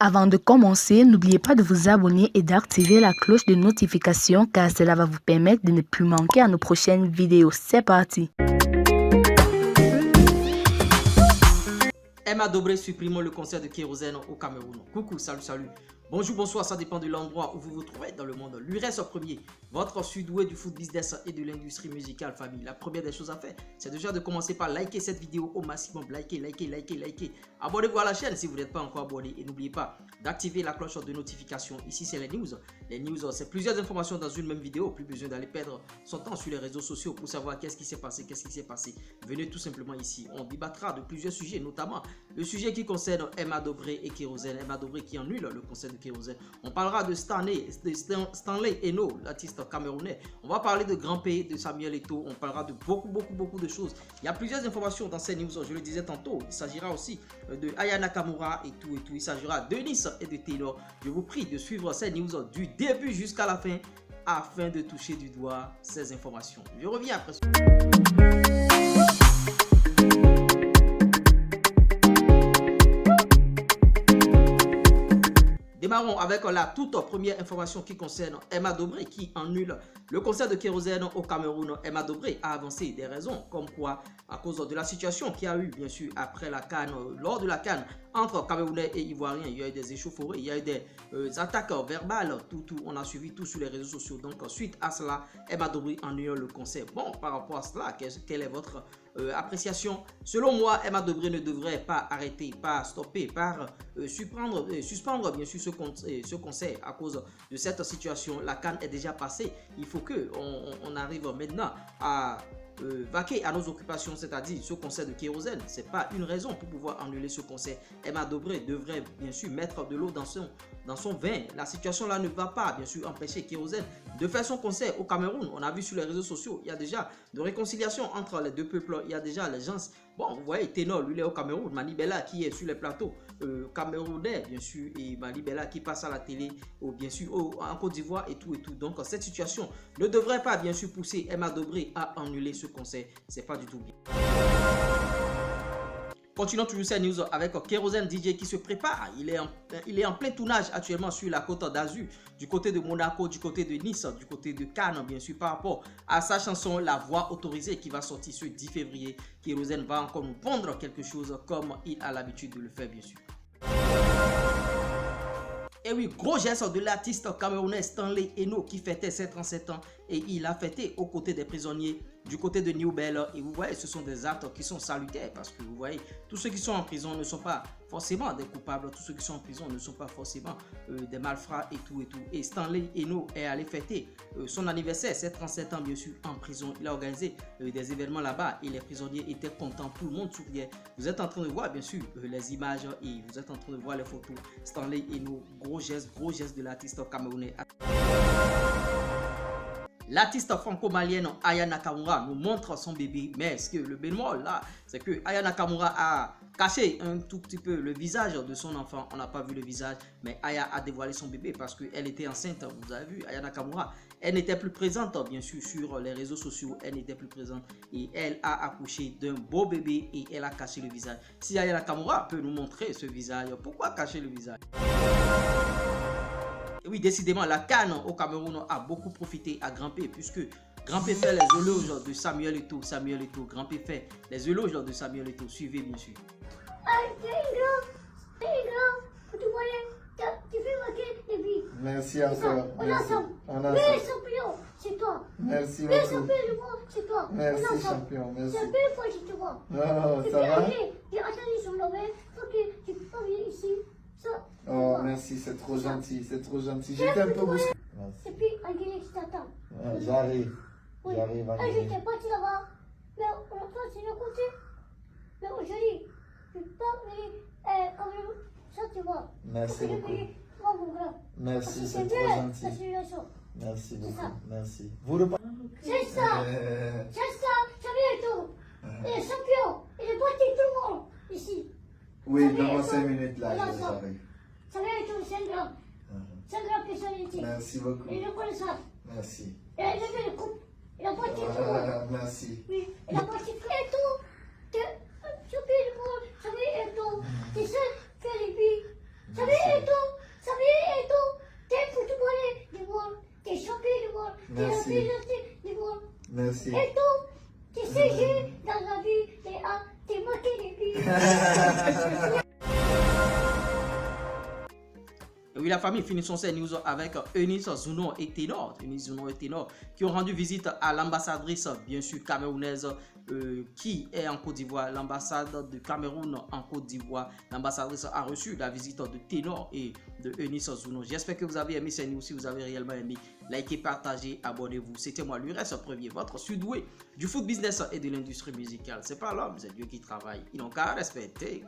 Avant de commencer, n'oubliez pas de vous abonner et d'activer la cloche de notification car cela va vous permettre de ne plus manquer à nos prochaines vidéos. C'est parti! Emma Dobré supprimant le concert de Kérosène au Cameroun. Coucou, salut. Bonjour, bonsoir, ça dépend de l'endroit où vous vous trouvez dans le monde. L'URES premier, votre sudoué du food business et de l'industrie musicale famille. La première des choses à faire, c'est déjà de commencer par liker cette vidéo au maximum. Likez. Abonnez-vous à la chaîne si vous n'êtes pas encore abonné. Et n'oubliez pas d'activer la cloche de notification. Ici, c'est les news. Les news, c'est plusieurs informations dans une même vidéo. Plus besoin d'aller perdre son temps sur les réseaux sociaux pour savoir qu'est-ce qui s'est passé, Venez tout simplement ici. On débattra de plusieurs sujets, notamment le sujet qui concerne Emma Dobré et Kérosène. Emma Dobré qui annule le concert de Kérosène. On parlera de Stanley Eno, l'artiste camerounais. On va parler de Grand P, de Samuel Eto'o. On parlera de beaucoup de choses. Il y a plusieurs informations dans ces news. Je le disais tantôt. Il s'agira aussi de Aya Nakamura et tout. Il s'agira de Nice et de Taylor. Je vous prie de suivre ces news du début jusqu'à la fin afin de toucher du doigt ces informations. Je reviens après. Démarrons avec la toute première information qui concerne Emma Dobré qui annule le concert de Kérosène au Cameroun. Emma Dobré a avancé des raisons comme quoi, à cause de la situation qu'il y a eu bien sûr après la CAN, lors de la CAN entre Camerounais et Ivoiriens, il y a eu des échauffourées, il y a eu des attaques verbales, on a suivi tout sur les réseaux sociaux. Donc suite à cela, Emma Dobré annule le concert. Bon, par rapport à cela, quelle est votre appréciation? Selon moi, Emma Dobré ne devrait pas arrêter, pas stopper, pas suspendre bien sûr ce concert à cause de cette situation. La CAN est déjà passée. Il faut qu'on arrive maintenant à vaquer à nos occupations, c'est-à-dire ce concert de Kérosène. C'est pas une raison pour pouvoir annuler ce concert. Emma Dobré devrait bien sûr mettre de l'eau dans son vin. La situation là ne va pas bien sûr empêcher Kérosène de faire son concert au Cameroun. On a vu sur les réseaux sociaux, il y a déjà de réconciliation entre les deux peuples. Il y a déjà les gens. Bon, vous voyez, Ténor, lui, il est au Cameroun. Malibella qui est sur les plateaux camerounais, bien sûr, et Malibella qui passe à la télé, bien sûr, en Côte d'Ivoire et tout. Donc, cette situation ne devrait pas, bien sûr, pousser Emma Dobré à annuler ce concert. C'est pas du tout bien. Continuons toujours ces news avec Kérosène DJ qui se prépare. Il est en plein tournage actuellement sur la côte d'Azur, du côté de Monaco, du côté de Nice, du côté de Cannes, bien sûr, par rapport à sa chanson La Voix Autorisée qui va sortir ce 10 février. Kérosène va encore nous pondre quelque chose comme il a l'habitude de le faire, bien sûr. Et oui, gros geste de l'artiste camerounais Stanley Eno qui fêtait ses 37 ans et il a fêté aux côtés des prisonniers du côté de New Bell. Et vous voyez, ce sont des actes qui sont salutaires parce que vous voyez, tous ceux qui sont en prison ne sont pas forcément des coupables, tous ceux qui sont en prison ne sont pas forcément des malfrats et tout. Et Stanley Eno est allé fêter son anniversaire, ses 37 ans bien sûr, en prison. Il a organisé des événements là-bas et les prisonniers étaient contents, tout le monde souriait. Vous êtes en train de voir bien sûr les images et vous êtes en train de voir les photos. Stanley Eno, gros geste de l'artiste camerounais. L'artiste franco-malienne Aya Nakamura nous montre son bébé, mais ce que le bémol là, c'est que Aya Nakamura a caché un tout petit peu le visage de son enfant. On n'a pas vu le visage, mais Aya a dévoilé son bébé parce qu'elle était enceinte. Vous avez vu, Aya Nakamura, elle n'était plus présente bien sûr sur les réseaux sociaux, elle n'était plus présente et elle a accouché d'un beau bébé et elle a caché le visage. Si Aya Nakamura peut nous montrer ce visage, pourquoi cacher le visage? Oui, décidément, la CAN au Cameroun a beaucoup profité à Grand P puisque Grand P fait les éloges de Samuel Eto'o. Grand P fait les éloges de Samuel Eto'o. Suivez, bien sûr. Merci encore. Merci. C'est toi. Merci beaucoup. C'est toi. Merci champion. Merci. C'est la première fois que je te vois. Oh, ça va? J'ai attendu sur le web. Faut que tu peux pas venir ici. Oh, merci, c'est trop gentil, J'étais un peu bousculé. Et puis, Angélique, je t'attends. J'arrive. J'étais parti là-bas. Mais on a continué à côté. Mais aujourd'hui, je ne peux pas venir comme ça, tu vois. Merci beaucoup. Merci, c'est trop gentil. Merci beaucoup. Merci. Vous le c'est ça. Samuel Eto'o. Il est champion. Il est parti tout le monde ici. Oui, dans 5 minutes là, j'arrive. Samuel Eto'o, c'est un grand personnalité. Merci beaucoup. Il est reconnaissant. Merci. Il a levé le coupe. Il a parti tout le monde. Merci. Oui, il a parti tout le monde. Samuel Eto'o, c'est ça, Philippe. Samuel Eto'o. Merci. Et toi, tu sais, dans la vie, c'est moi qui l'ai vu. Oui, la famille, finissons ces news avec Eunice Zounon et Ténor. Eunice Zounon et Ténor qui ont rendu visite à l'ambassadrice, bien sûr, camerounaise, qui est en Côte d'Ivoire. L'ambassade de Cameroun en Côte d'Ivoire. L'ambassadrice a reçu la visite de Ténor et de Eunice Zounon. J'espère que vous avez aimé ces news. Si vous avez réellement aimé, likez, partagez, abonnez-vous. C'était moi, Lurès Premier, votre sudoué du foot business et de l'industrie musicale. C'est pas l'homme, c'est Dieu qui travaille. Ils n'ont qu'à respecter.